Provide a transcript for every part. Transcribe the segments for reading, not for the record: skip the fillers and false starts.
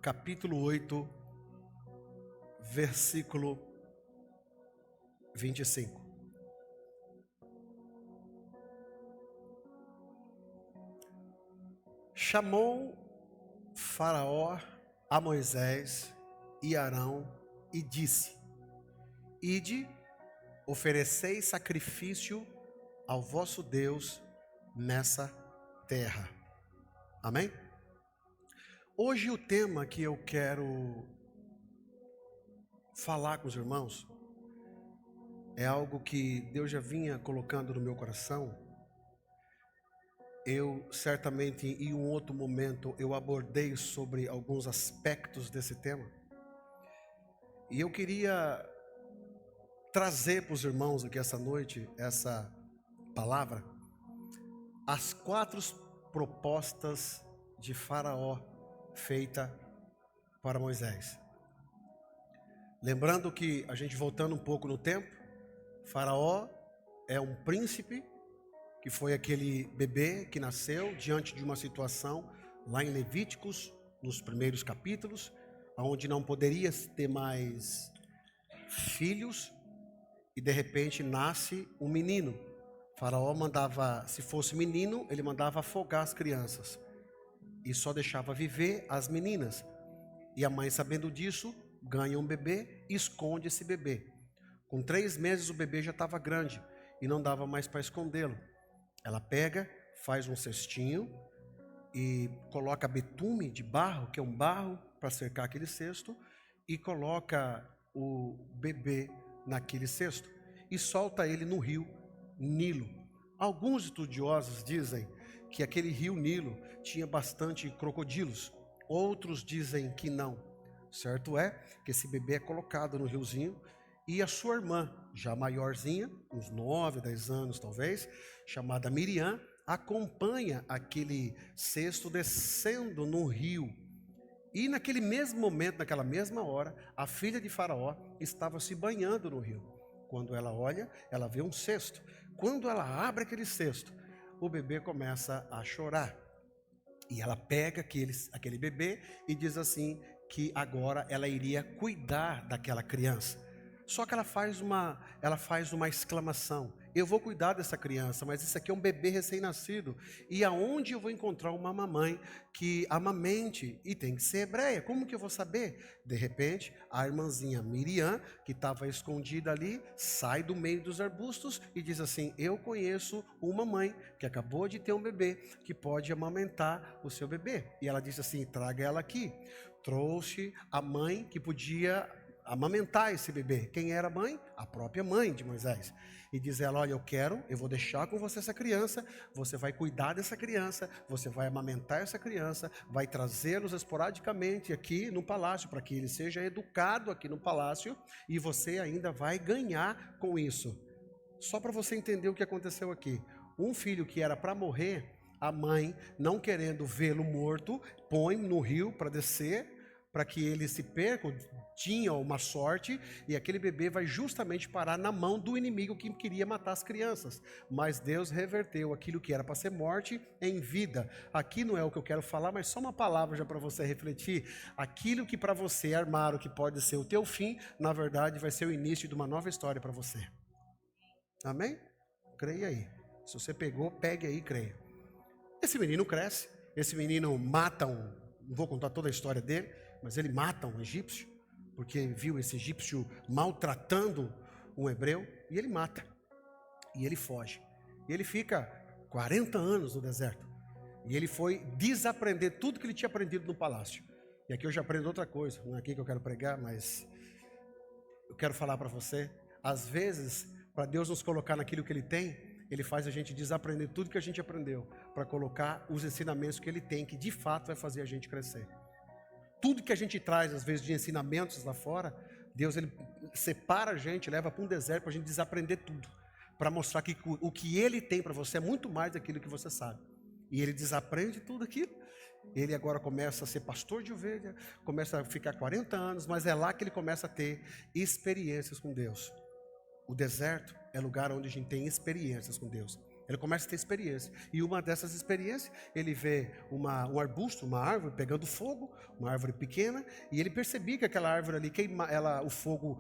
capítulo 8, versículo 25. Chamou Faraó a Moisés e Arão e disse: Ide, ofereceis sacrifício ao vosso Deus nessa terra. Amém? Hoje o tema que eu quero falar com os irmãos é algo que Deus já vinha colocando no meu coração. Eu certamente em um outro momento eu abordei sobre alguns aspectos desse tema. E eu queria trazer para os irmãos aqui essa noite, essa palavra, as 4 propostas de Faraó feita para Moisés. Lembrando que a gente voltando um pouco no tempo, Faraó é um príncipe que foi aquele bebê que nasceu diante de uma situação lá em Levíticos, nos primeiros capítulos, onde não poderia ter mais filhos e de repente nasce um menino. Faraó mandava, se fosse menino, ele mandava afogar as crianças e só deixava viver as meninas. E a mãe, sabendo disso, ganha um bebê e esconde esse bebê. Com 3 meses o bebê já estava grande e não dava mais para escondê-lo. Ela pega, faz um cestinho e coloca betume de barro, que é um barro para cercar aquele cesto, e coloca o bebê naquele cesto e solta ele no rio Nilo. Alguns estudiosos dizem que aquele rio Nilo tinha bastante crocodilos, outros dizem que não. Certo é que esse bebê é colocado no riozinho e a sua irmã, já maiorzinha, uns 9, 10 anos talvez, chamada Miriam, acompanha aquele cesto descendo no rio. E naquele mesmo momento, naquela mesma hora, a filha de Faraó estava se banhando no rio. Quando ela olha, ela vê um cesto. Quando ela abre aquele cesto, o bebê começa a chorar. E ela pega aquele bebê e diz assim que agora ela iria cuidar daquela criança. Só que ela faz uma exclamação: eu vou cuidar dessa criança, mas isso aqui é um bebê recém-nascido. E aonde eu vou encontrar uma mamãe que amamente? E tem que ser hebreia, como que eu vou saber? De repente, a irmãzinha Miriam, que estava escondida ali, sai do meio dos arbustos e diz assim: eu conheço uma mãe que acabou de ter um bebê, que pode amamentar o seu bebê. E ela disse assim: traga ela aqui. Trouxe a mãe que podia amamentar esse bebê. Quem era a mãe? A própria mãe de Moisés. E diz ela: olha, eu vou deixar com você essa criança, você vai cuidar dessa criança, você vai amamentar essa criança, vai trazê-los esporadicamente aqui no palácio, para que ele seja educado aqui no palácio, e você ainda vai ganhar com isso. Só para você entender o que aconteceu aqui. Um filho que era para morrer, a mãe, não querendo vê-lo morto, põe no rio para descer, para que ele se perca, tinha uma sorte, e aquele bebê vai justamente parar na mão do inimigo que queria matar as crianças. Mas Deus reverteu aquilo que era para ser morte em vida. Aqui não é o que eu quero falar, mas só uma palavra já para você refletir. Aquilo que para você armaram que pode ser o teu fim, na verdade vai ser o início de uma nova história para você. Amém? Creia aí. Se você pegou, pegue aí e creia. Esse menino cresce, esse menino mata não vou contar toda a história dele, mas ele mata um egípcio, porque viu esse egípcio maltratando um hebreu, e ele mata, e ele foge. E ele fica 40 anos no deserto, e ele foi desaprender tudo que ele tinha aprendido no palácio. E aqui eu já aprendo outra coisa, não é aqui que eu quero pregar, mas eu quero falar para você, às vezes, para Deus nos colocar naquilo que Ele tem, Ele faz a gente desaprender tudo que a gente aprendeu, para colocar os ensinamentos que Ele tem, que de fato vai fazer a gente crescer. Tudo que a gente traz, às vezes, de ensinamentos lá fora, Deus ele separa a gente, leva para um deserto para a gente desaprender tudo, para mostrar que o que Ele tem para você é muito mais daquilo que você sabe. E Ele desaprende tudo aquilo. Ele agora começa a ser pastor de ovelha, começa a ficar 40 anos, mas é lá que ele começa a ter experiências com Deus. O deserto é lugar onde a gente tem experiências com Deus. Ele começa a ter experiência. E uma dessas experiências, ele vê um arbusto, uma árvore pegando fogo, uma árvore pequena, e ele percebia que aquela árvore ali, o fogo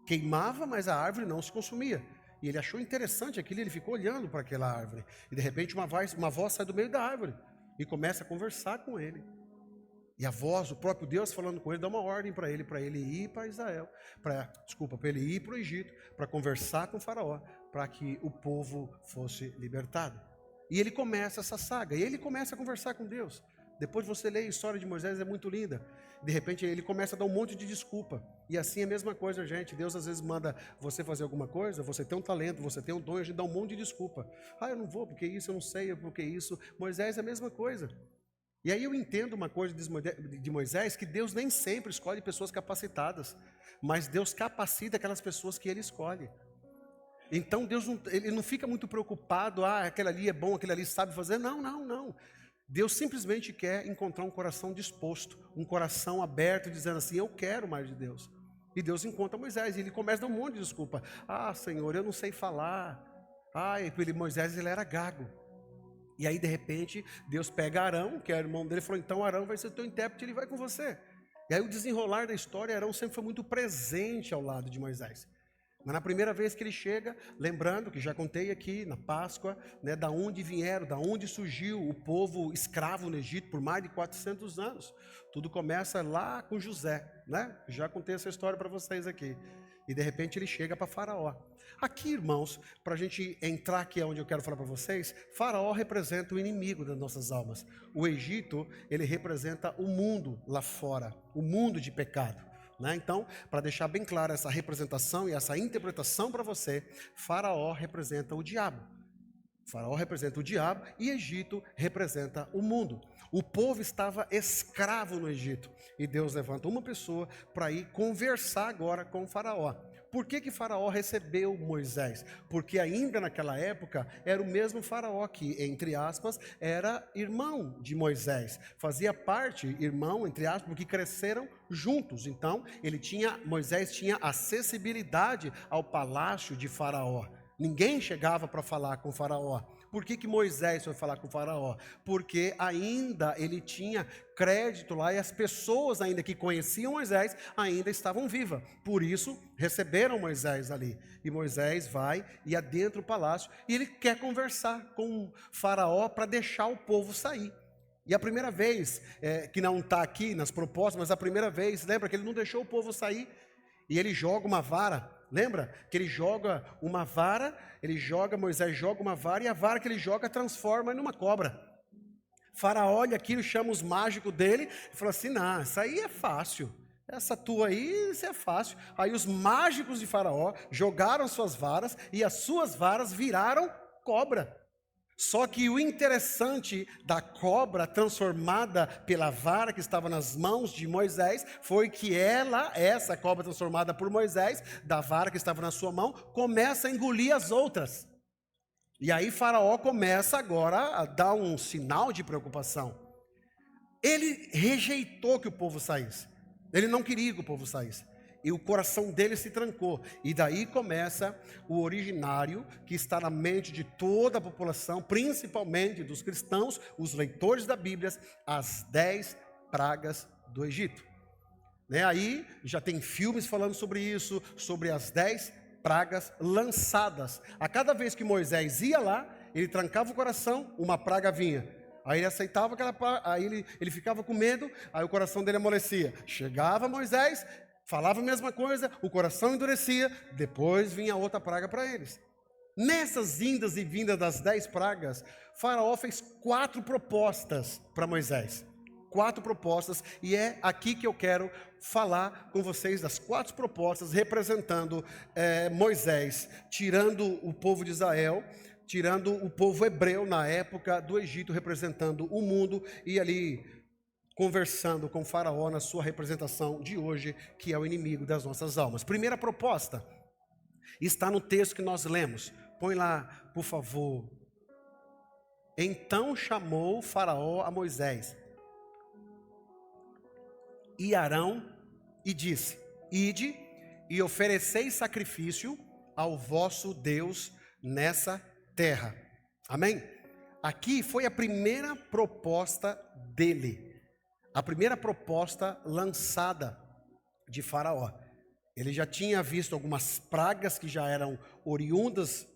queimava, mas a árvore não se consumia. E ele achou interessante aquilo, ele ficou olhando para aquela árvore. E de repente uma voz sai do meio da árvore e começa a conversar com ele. E a voz, o próprio Deus falando com ele, dá uma ordem para ele ir para Israel, para ele ir para o Egito, para conversar com o faraó, para que o povo fosse libertado. E ele começa essa saga, e ele começa a conversar com Deus. Depois você lê a história de Moisés, é muito linda. De repente ele começa a dar um monte de desculpa. E assim é a mesma coisa, gente. Deus às vezes manda você fazer alguma coisa, você tem um talento, você tem um dom, e a gente dá um monte de desculpa. Eu não vou porque isso, eu não sei porque isso. Moisés é a mesma coisa. E aí eu entendo uma coisa de Moisés, que Deus nem sempre escolhe pessoas capacitadas, mas Deus capacita aquelas pessoas que Ele escolhe. Então Deus ele não fica muito preocupado, aquele ali é bom, aquele ali sabe fazer. Não. Deus simplesmente quer encontrar um coração disposto, um coração aberto, dizendo assim, eu quero mais de Deus. E Deus encontra Moisés, e ele começa a dar um monte de desculpa. Senhor, eu não sei falar. Moisés ele era gago. E aí, de repente, Deus pega Arão, que é o irmão dele, e falou, então Arão vai ser o teu intérprete, ele vai com você. E aí o desenrolar da história, Arão sempre foi muito presente ao lado de Moisés. Mas na primeira vez que ele chega, lembrando que já contei aqui na Páscoa, da onde vieram, da onde surgiu o povo escravo no Egito por mais de 400 anos. Tudo começa lá com José, Já contei essa história para vocês aqui. E de repente ele chega para Faraó. Aqui, irmãos, para a gente entrar aqui onde eu quero falar para vocês, Faraó representa o inimigo das nossas almas. O Egito, ele representa o mundo lá fora, o mundo de pecado. Então, para deixar bem clara essa representação e essa interpretação para você, Faraó representa o diabo. Faraó representa o diabo e Egito representa o mundo. O povo estava escravo no Egito e Deus levanta uma pessoa para ir conversar agora com o Faraó. Por que Faraó recebeu Moisés? Porque ainda naquela época era o mesmo Faraó que, entre aspas, era irmão de Moisés. Fazia parte, irmão, entre aspas, porque cresceram juntos. Então, Moisés tinha acessibilidade ao palácio de Faraó. Ninguém chegava para falar com o Faraó. Por que Moisés foi falar com o Faraó? Porque ainda ele tinha crédito lá e as pessoas ainda que conheciam Moisés ainda estavam vivas. Por isso, receberam Moisés ali. E Moisés vai e adentra o palácio e ele quer conversar com o Faraó para deixar o povo sair. E a primeira vez, que não está aqui nas propostas, mas a primeira vez, lembra que ele não deixou o povo sair e ele joga uma vara. Lembra que ele joga uma vara, Moisés joga uma vara e a vara que ele joga transforma numa cobra. Faraó olha aquilo, chama os mágicos dele e fala assim, não, isso aí é fácil, essa tua aí, isso é fácil. Aí os mágicos de Faraó jogaram suas varas e as suas varas viraram cobra. Só que o interessante da cobra transformada pela vara que estava nas mãos de Moisés foi que essa cobra transformada por Moisés, da vara que estava na sua mão, começa a engolir as outras. E aí Faraó começa agora a dar um sinal de preocupação. Ele rejeitou que o povo saísse. Ele não queria que o povo saísse. E o coração dele se trancou. E daí começa o originário que está na mente de toda a população, principalmente dos cristãos, os leitores da Bíblia, as 10 pragas do Egito. Aí já tem filmes falando sobre isso, sobre as 10 pragas lançadas. A cada vez que Moisés ia lá, ele trancava o coração, uma praga vinha. Aí ele aceitava aquela praga, aí ele ficava com medo, aí o coração dele amolecia. Chegava Moisés, falava a mesma coisa, o coração endurecia, depois vinha outra praga para eles. Nessas indas e vindas das 10 pragas, Faraó fez 4 propostas para Moisés. 4 propostas, e é aqui que eu quero falar com vocês das 4 propostas representando Moisés, tirando o povo de Israel, tirando o povo hebreu na época do Egito, representando o mundo, e ali conversando com Faraó na sua representação de hoje, que é o inimigo das nossas almas. Primeira proposta está no texto que nós lemos. Põe lá, por favor. Então chamou Faraó a Moisés e Arão e disse: Ide e ofereceis sacrifício ao vosso Deus nessa terra. Amém? Aqui foi a primeira proposta dele, a primeira proposta lançada de Faraó. Ele já tinha visto algumas pragas que já eram oriundas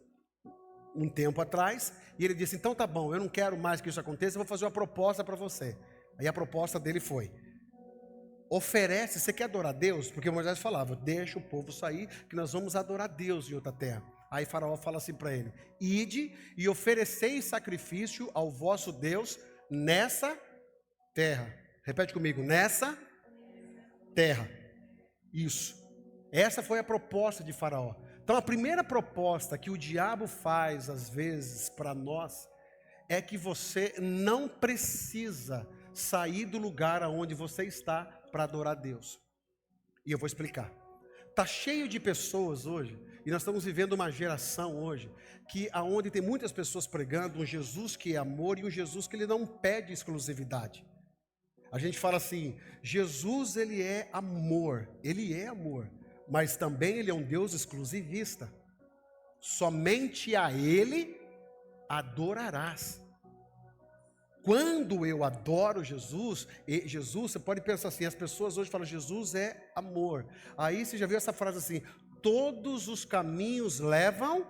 um tempo atrás, e ele disse: então tá bom, eu não quero mais que isso aconteça, eu vou fazer uma proposta para você. Aí a proposta dele foi: oferece, você quer adorar Deus? Porque Moisés falava: deixa o povo sair, que nós vamos adorar Deus em outra terra. Aí Faraó fala assim para ele: ide e ofereceis sacrifício ao vosso Deus nessa terra. Repete comigo: nessa terra. Isso. Essa foi a proposta de Faraó. Então a primeira proposta que o diabo faz às vezes para nós é que você não precisa sair do lugar aonde você está para adorar Deus. E eu vou explicar. Tá cheio de pessoas hoje, e nós estamos vivendo uma geração hoje que aonde tem muitas pessoas pregando um Jesus que é amor e um Jesus que ele não pede exclusividade. A gente fala assim: Jesus ele é amor, mas também ele é um Deus exclusivista. Somente a ele adorarás. Quando eu adoro Jesus, você pode pensar assim, as pessoas hoje falam: Jesus é amor. Aí você já viu essa frase assim: todos os caminhos levam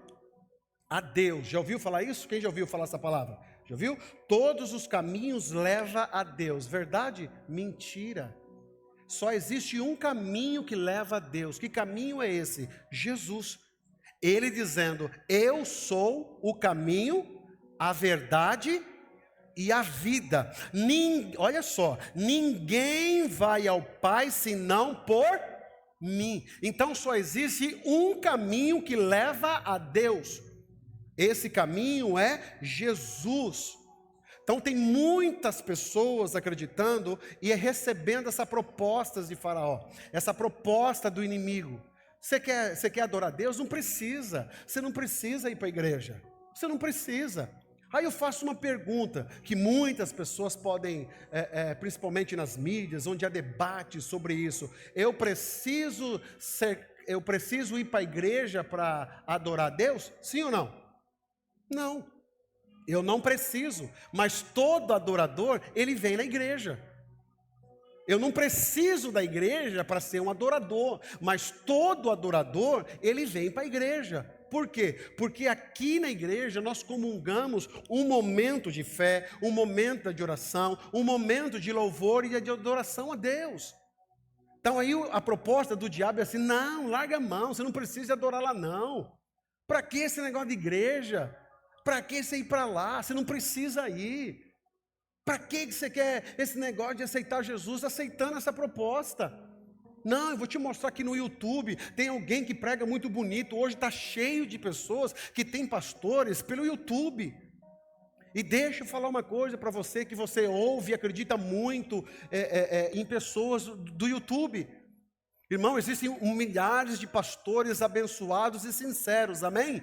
a Deus. Já ouviu falar isso? Quem já ouviu falar essa palavra? Já viu? Todos os caminhos levam a Deus. Verdade? Mentira. Só existe um caminho que leva a Deus. Que caminho é esse? Jesus. Ele dizendo: eu sou o caminho, a verdade e a vida. Olha só, ninguém vai ao Pai senão por mim. Então só existe um caminho que leva a Deus. Esse caminho é Jesus. Então tem muitas pessoas acreditando e recebendo essa proposta de Faraó, essa proposta do inimigo. Você quer adorar Deus? Não precisa. Você não precisa ir para a igreja. Você não precisa. Aí eu faço uma pergunta que muitas pessoas podem, principalmente nas mídias, onde há debate sobre isso. Eu preciso ir para a igreja para adorar Deus? Sim ou não? Não. Eu não preciso, mas todo adorador, ele vem na igreja. Eu não preciso da igreja para ser um adorador, mas todo adorador, ele vem para a igreja. Por quê? Porque aqui na igreja nós comungamos um momento de fé, um momento de oração, um momento de louvor e de adoração a Deus. Então aí a proposta do diabo é assim: não, larga a mão, você não precisa adorar lá não. Para que esse negócio de igreja? Para que você ir para lá? Você não precisa ir. Para que você quer esse negócio de aceitar Jesus aceitando essa proposta? Não, eu vou te mostrar aqui no YouTube, tem alguém que prega muito bonito. Hoje está cheio de pessoas que tem pastores pelo YouTube. E deixa eu falar uma coisa para você que você ouve e acredita muito em pessoas do YouTube. Irmão, existem milhares de pastores abençoados e sinceros, amém?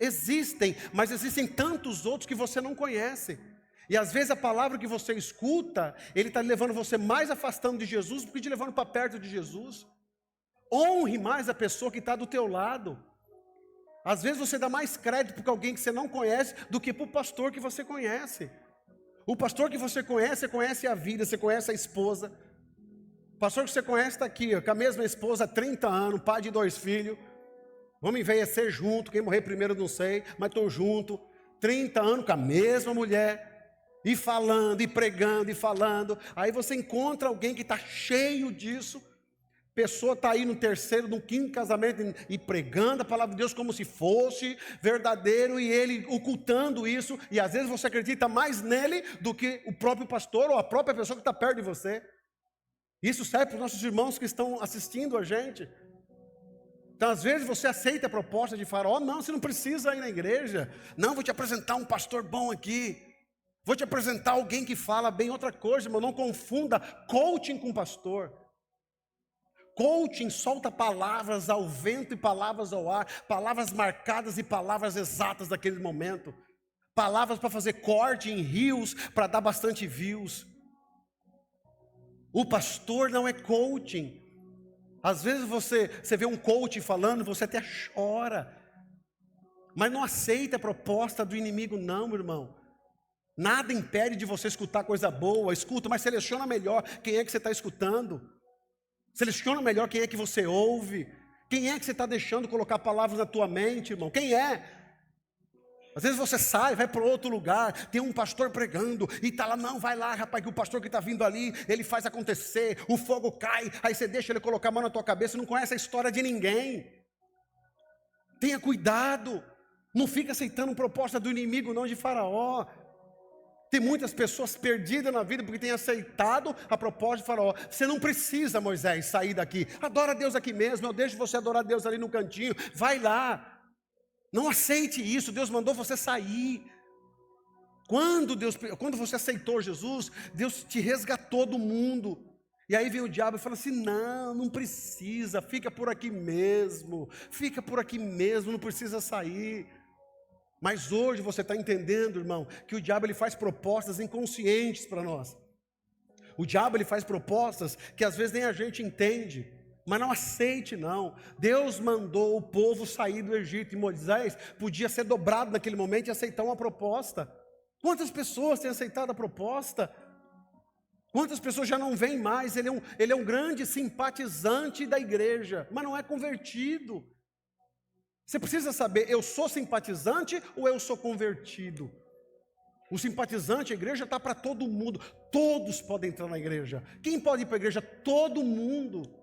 Existem, mas existem tantos outros que você não conhece. E às vezes a palavra que você escuta, ele está levando você mais afastando de Jesus do que te levando para perto de Jesus. Honre mais a pessoa que está do teu lado. Às vezes você dá mais crédito para alguém que você não conhece do que para o pastor que você conhece. O pastor que você conhece a vida, você conhece a esposa. O pastor que você conhece está aqui, com a mesma esposa há 30 anos, pai de 2 filhos. Vamos envelhecer junto, quem morrer primeiro não sei, mas estou junto. 30 anos com a mesma mulher, e falando, e pregando, e falando. Aí você encontra alguém que está cheio disso. Pessoa está aí no 3º, no 5º casamento e pregando a palavra de Deus como se fosse verdadeiro, e ele ocultando isso. E às vezes você acredita mais nele do que o próprio pastor ou a própria pessoa que está perto de você. Isso serve para os nossos irmãos que estão assistindo a gente. Então, às vezes você aceita a proposta de Faraó: não, você não precisa ir na igreja. Não, vou te apresentar um pastor bom aqui. Vou te apresentar alguém que fala bem. Outra coisa, irmão, não confunda coaching com pastor. Coaching solta palavras ao vento e palavras ao ar, palavras marcadas e palavras exatas daquele momento. Palavras para fazer corte em rios, para dar bastante views. O pastor não é coaching. Às vezes você vê um coach falando, você até chora. Mas não aceita a proposta do inimigo não, irmão. Nada impede de você escutar coisa boa, escuta, mas seleciona melhor quem é que você está escutando. Seleciona melhor quem é que você ouve. Quem é que você está deixando colocar palavras na tua mente, irmão? Quem é? Às vezes você sai, vai para outro lugar, tem um pastor pregando, e está lá, não, vai lá, rapaz, que o pastor que está vindo ali, ele faz acontecer, o fogo cai, aí você deixa ele colocar a mão na tua cabeça, não conhece a história de ninguém. Tenha cuidado, não fica aceitando proposta do inimigo não, de Faraó. Tem muitas pessoas perdidas na vida porque têm aceitado a proposta de Faraó. Você não precisa, Moisés, sair daqui. Adora Deus aqui mesmo, eu deixo você adorar Deus ali no cantinho. Vai lá. Não aceite isso, Deus mandou você sair. Quando você aceitou Jesus, Deus te resgatou do mundo. E aí vem o diabo e fala assim, não precisa, fica por aqui mesmo, não precisa sair. Mas hoje você está entendendo, irmão, que o diabo ele faz propostas inconscientes para nós. O diabo ele faz propostas que às vezes nem a gente entende. Mas não aceite não. Deus mandou o povo sair do Egito e Moisés podia ser dobrado naquele momento e aceitar uma proposta. Quantas pessoas têm aceitado a proposta? Quantas pessoas já não vêm mais? Ele é um grande simpatizante da igreja, mas não é convertido. Você precisa saber, eu sou simpatizante ou eu sou convertido? O simpatizante, a igreja está para todo mundo. Todos podem entrar na igreja. Quem pode ir para a igreja? Todo mundo.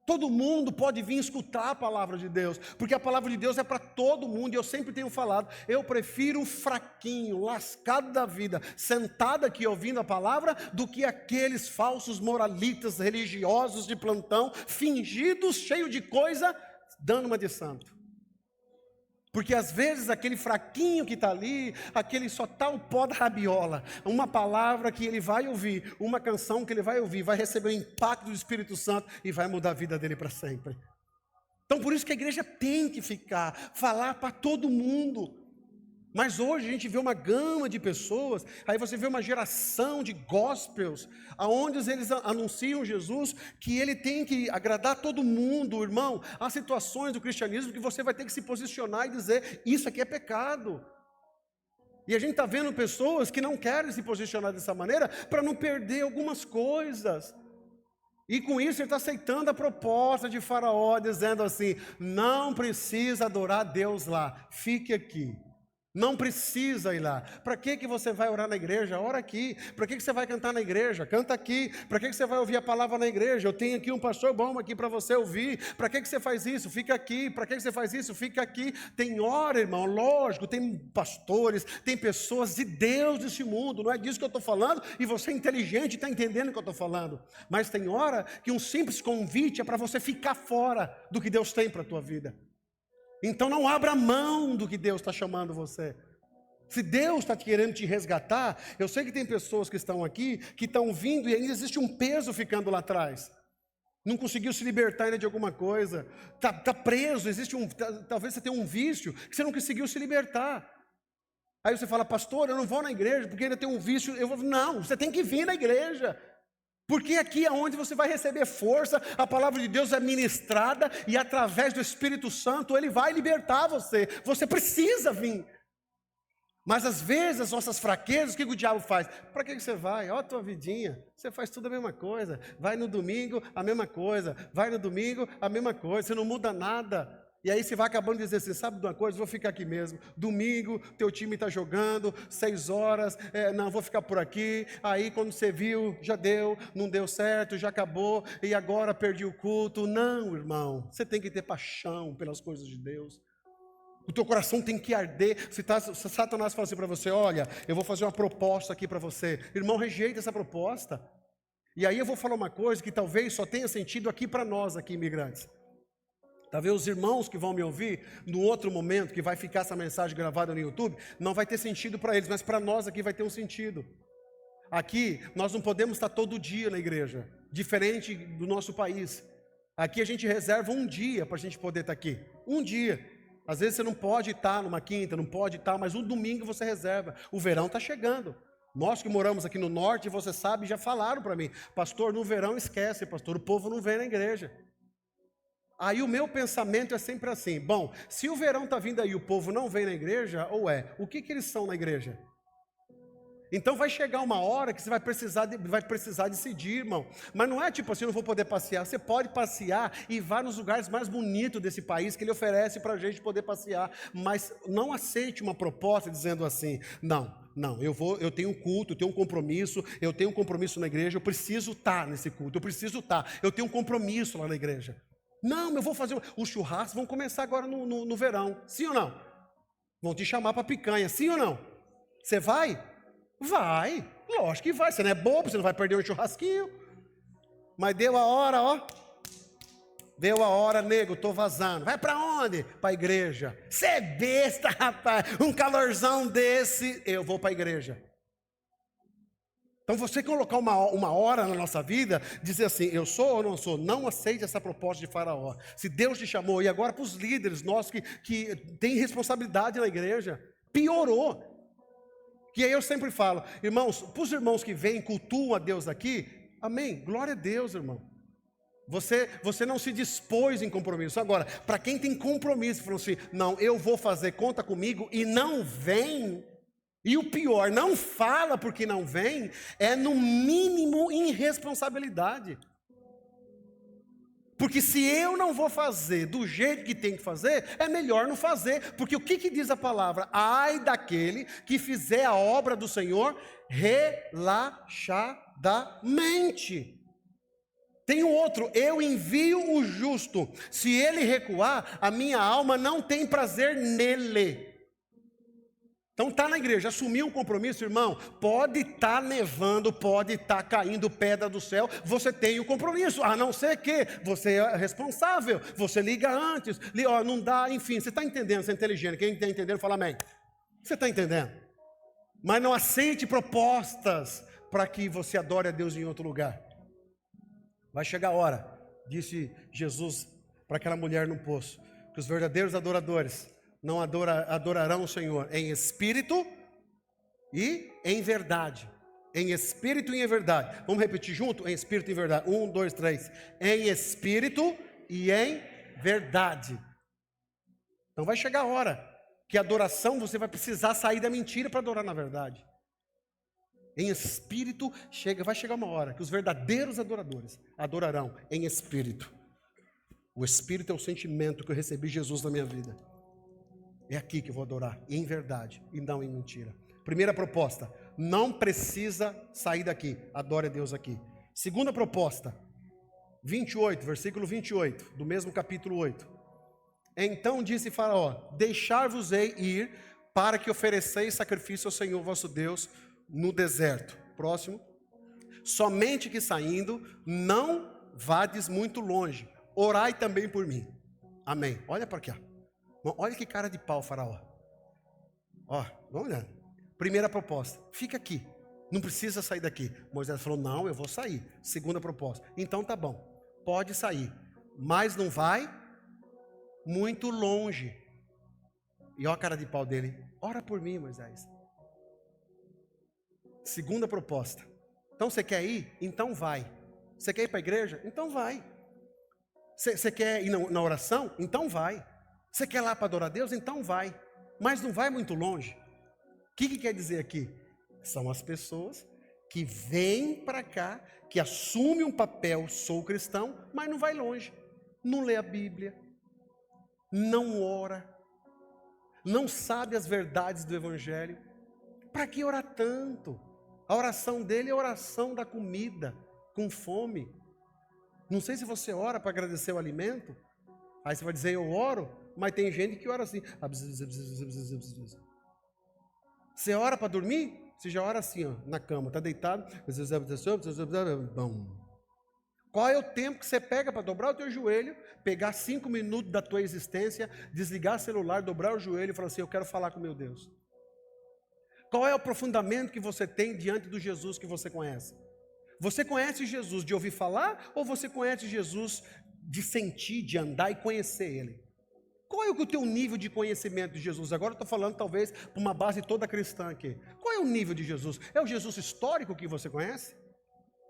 Todo mundo pode vir escutar a palavra de Deus, porque a palavra de Deus é para todo mundo, e eu sempre tenho falado, eu prefiro o fraquinho, lascado da vida, sentado aqui ouvindo a palavra, do que aqueles falsos moralistas religiosos de plantão, fingidos, cheios de coisa, dando uma de santo. Porque às vezes aquele fraquinho que está ali, aquele só está o pó da rabiola, uma palavra que ele vai ouvir, uma canção que ele vai ouvir, vai receber o impacto do Espírito Santo e vai mudar a vida dele para sempre. Então por isso que a igreja tem que falar para todo mundo. Mas hoje a gente vê uma gama de pessoas, aí você vê uma geração de gospels, aonde eles anunciam Jesus, que ele tem que agradar todo mundo, irmão. Há situações do cristianismo que você vai ter que se posicionar e dizer, isso aqui é pecado. E a gente está vendo pessoas que não querem se posicionar dessa maneira, para não perder algumas coisas. E com isso ele está aceitando a proposta de Faraó, dizendo assim, não precisa adorar Deus lá, fique aqui. Não precisa ir lá. Para que você vai orar na igreja? Ora aqui. Para que você vai cantar na igreja? Canta aqui. Para que você vai ouvir a palavra na igreja? Eu tenho aqui um pastor bom aqui para você ouvir. Para que você faz isso? Fica aqui. Para que você faz isso? Fica aqui. Tem hora, irmão, lógico, tem pastores, tem pessoas de Deus desse mundo. Não é disso que eu estou falando. E você é inteligente e está entendendo o que eu estou falando. Mas tem hora que um simples convite é para você ficar fora do que Deus tem para a tua vida. Então não abra mão do que Deus está chamando você. Se Deus está querendo te resgatar, eu sei que tem pessoas que estão aqui, que estão vindo e ainda existe um peso ficando lá atrás. Não conseguiu se libertar ainda de alguma coisa. Está preso, talvez você tenha um vício que você não conseguiu se libertar. Aí você fala, pastor, eu não vou na igreja porque ainda tem um vício. Não, você tem que vir na igreja. Porque aqui é onde você vai receber força, a palavra de Deus é ministrada e através do Espírito Santo Ele vai libertar você. Você precisa vir. Mas às vezes as nossas fraquezas, o que o diabo faz? Para que você vai? Olha a tua vidinha, você faz tudo a mesma coisa. Vai no domingo, a mesma coisa. Vai no domingo, a mesma coisa. Você não muda nada. E aí você vai acabando de dizer assim, sabe de uma coisa? Vou ficar aqui mesmo. Domingo, teu time está jogando, 6 horas, não, vou ficar por aqui. Aí quando você viu, já deu, não deu certo, já acabou, e agora perdi o culto. Não, irmão, você tem que ter paixão pelas coisas de Deus. O teu coração tem que arder. Se Satanás fala assim para você, olha, eu vou fazer uma proposta aqui para você. Irmão, rejeita essa proposta. E aí eu vou falar uma coisa que talvez só tenha sentido aqui para nós, aqui imigrantes. Talvez os irmãos que vão me ouvir, no outro momento, que vai ficar essa mensagem gravada no YouTube, não vai ter sentido para eles, mas para nós aqui vai ter um sentido. Aqui, nós não podemos estar todo dia na igreja, diferente do nosso país. Aqui a gente reserva um dia para a gente poder estar aqui. Um dia. Às vezes você não pode estar numa quinta, não pode estar, mas um domingo você reserva. O verão está chegando. Nós que moramos aqui no norte, você sabe, já falaram para mim, pastor, no verão esquece, pastor, o povo não vem na igreja. Aí o meu pensamento é sempre assim, bom, se o verão está vindo aí e o povo não vem na igreja, o que eles são na igreja? Então vai chegar uma hora que você vai precisar decidir, irmão. Mas não é tipo assim, eu não vou poder passear. Você pode passear e vá nos lugares mais bonitos desse país que ele oferece para a gente poder passear. Mas não aceite uma proposta dizendo assim, não, eu tenho um culto, eu tenho um compromisso na igreja, eu preciso estar nesse culto, eu tenho um compromisso lá na igreja. Não, eu vou fazer os churrascos, vão começar agora no verão, sim ou não? Vão te chamar para picanha, sim ou não? Você vai? Vai, lógico que vai, você não é bobo, você não vai perder um churrasquinho. Mas deu a hora, deu a hora, nego, tô vazando. Vai para onde? Para a igreja. Você é besta, rapaz, um calorzão desse, eu vou para a igreja. Então você colocar uma hora na nossa vida, dizer assim, eu sou ou não sou, não aceite essa proposta de Faraó. Se Deus te chamou, e agora para os líderes nossos que têm responsabilidade na igreja, piorou. Que aí eu sempre falo, irmãos, para os irmãos que vêm, cultuam a Deus aqui, amém, glória a Deus, irmão. Você não se dispôs em compromisso. Agora, para quem tem compromisso, falou assim, não, eu vou fazer, conta comigo, e não vem, e o pior, não fala porque não vem, é no mínimo irresponsabilidade. Porque se eu não vou fazer do jeito que tem que fazer, é melhor não fazer. Porque o que diz a palavra? Ai daquele que fizer a obra do Senhor relaxadamente. Tem um outro, eu envio o justo. Se ele recuar, a minha alma não tem prazer nele. Então está na igreja, assumiu um compromisso, irmão, pode estar nevando, pode estar caindo pedra do céu, você tem o compromisso, a não ser que você é responsável, você liga antes, não dá, enfim, você está entendendo, você é inteligente, quem está entendendo fala amém. Você está entendendo? Mas não aceite propostas para que você adore a Deus em outro lugar. Vai chegar a hora, disse Jesus para aquela mulher no poço, que os verdadeiros adoradores não adorarão o Senhor em espírito e em verdade. Em espírito e em verdade. Vamos repetir junto? Em espírito e em verdade. 1, 2, 3. Em espírito e em verdade. Então vai chegar a hora que a adoração você vai precisar sair da mentira para adorar na verdade. Em espírito, vai chegar uma hora que os verdadeiros adoradores adorarão em espírito. O espírito é o sentimento que eu recebi de Jesus na minha vida. É aqui que eu vou adorar, em verdade, e não em mentira. Primeira proposta, não precisa sair daqui, adore a Deus aqui. Segunda proposta, 28, versículo 28, do mesmo capítulo 8. Então disse Faraó, deixar-vos-ei ir, para que ofereceis sacrifício ao Senhor vosso Deus no deserto. Próximo. Somente que saindo, não vades muito longe, orai também por mim. Amém. Olha para cá. Olha que cara de pau, Faraó. Vamos olhar. Primeira proposta, fica aqui. Não precisa sair daqui. Moisés falou, não, eu vou sair. Segunda proposta, então tá bom. Pode sair, mas não vai muito longe. E olha a cara de pau dele. Ora por mim, Moisés. Segunda proposta. Então você quer ir? Então vai. Você quer ir para a igreja? Então vai. Você quer ir na oração? Então vai. Você quer ir lá para adorar a Deus? Então vai. Mas não vai muito longe. O que quer dizer aqui? São as pessoas que vêm para cá, que assumem um papel, sou cristão, mas não vai longe. Não lê a Bíblia. Não ora. Não sabe as verdades do Evangelho. Para que orar tanto? A oração dele é a oração da comida, com fome. Não sei se você ora para agradecer o alimento. Aí você vai dizer, eu oro, mas tem gente que ora assim. Você ora para dormir? Você já ora assim, na cama, está deitado. Qual é o tempo que você pega para dobrar o teu joelho, pegar 5 minutos da tua existência, desligar o celular, dobrar o joelho e falar assim, eu quero falar com meu Deus? Qual é o aprofundamento que você tem diante do Jesus que você conhece? Você conhece Jesus de ouvir falar ou você conhece Jesus de sentir, de andar e conhecer Ele? Qual é o teu nível de conhecimento de Jesus? Agora eu estou falando talvez para uma base toda cristã aqui. Qual é o nível de Jesus? É o Jesus histórico que você conhece?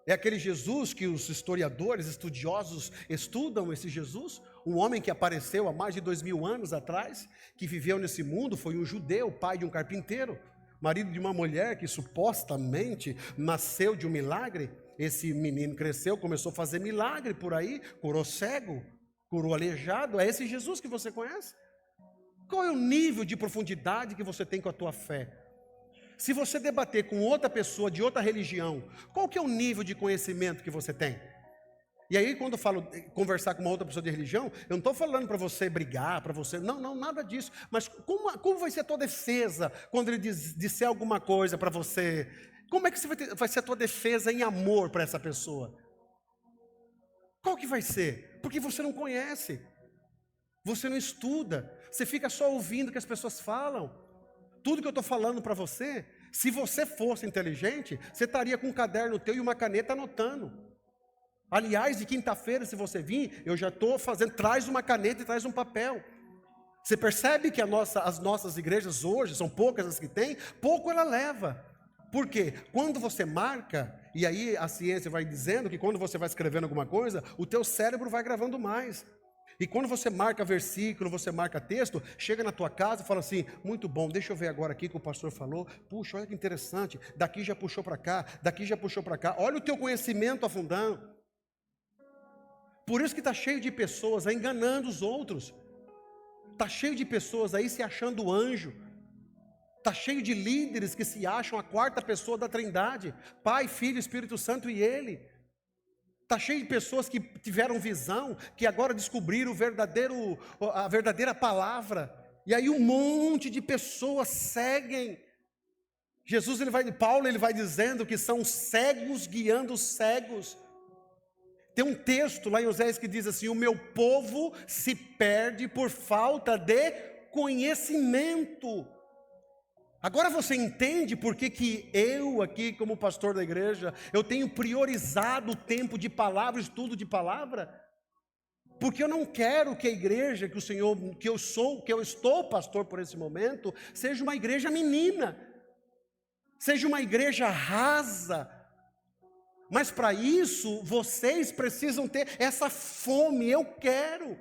É aquele Jesus que os historiadores, estudiosos estudam esse Jesus? Um homem que apareceu há mais de 2000 anos atrás, que viveu nesse mundo, foi um judeu, pai de um carpinteiro, marido de uma mulher que supostamente nasceu de um milagre. Esse menino cresceu, começou a fazer milagre por aí, curou cego, curou aleijado. É esse Jesus que você conhece? Qual é o nível de profundidade que você tem com a tua fé? Se você debater com outra pessoa de outra religião, qual que é o nível de conhecimento que você tem? E aí, quando eu falo conversar com uma outra pessoa de religião, eu não estou falando para você brigar, para você... Não, nada disso. Mas como vai ser a tua defesa quando ele disser alguma coisa para você? Como é que vai ser a tua defesa em amor para essa pessoa? Qual que vai ser? Porque você não conhece. Você não estuda. Você fica só ouvindo o que as pessoas falam. Tudo que eu estou falando para você, se você fosse inteligente, você estaria com um caderno teu e uma caneta anotando. Aliás, de quinta-feira, se você vir, eu já estou fazendo, traz uma caneta e traz um papel. Você percebe que as nossas igrejas hoje, são poucas as que tem, pouco ela leva. Por quê? Quando você marca, e aí a ciência vai dizendo que quando você vai escrevendo alguma coisa, o teu cérebro vai gravando mais. E quando você marca versículo, você marca texto, chega na tua casa e fala assim, muito bom, deixa eu ver agora aqui que o pastor falou, puxa, olha que interessante, daqui já puxou para cá, daqui já puxou para cá, olha o teu conhecimento afundando. Por isso que está cheio de pessoas aí enganando os outros, está cheio de pessoas aí se achando anjo, está cheio de líderes que se acham a quarta pessoa da Trindade, Pai, Filho, Espírito Santo e Ele. Está cheio de pessoas que tiveram visão, que agora descobriram a verdadeira palavra. E aí um monte de pessoas seguem. Paulo vai dizendo que são cegos guiando os cegos. Tem um texto lá em Oséias que diz assim, o meu povo se perde por falta de conhecimento. Agora você entende por que eu aqui como pastor da igreja, eu tenho priorizado o tempo de palavra, estudo de palavra? Porque eu não quero que a igreja que eu estou pastor por esse momento, seja uma igreja menina, seja uma igreja rasa. Mas para isso, vocês precisam ter essa fome, eu quero.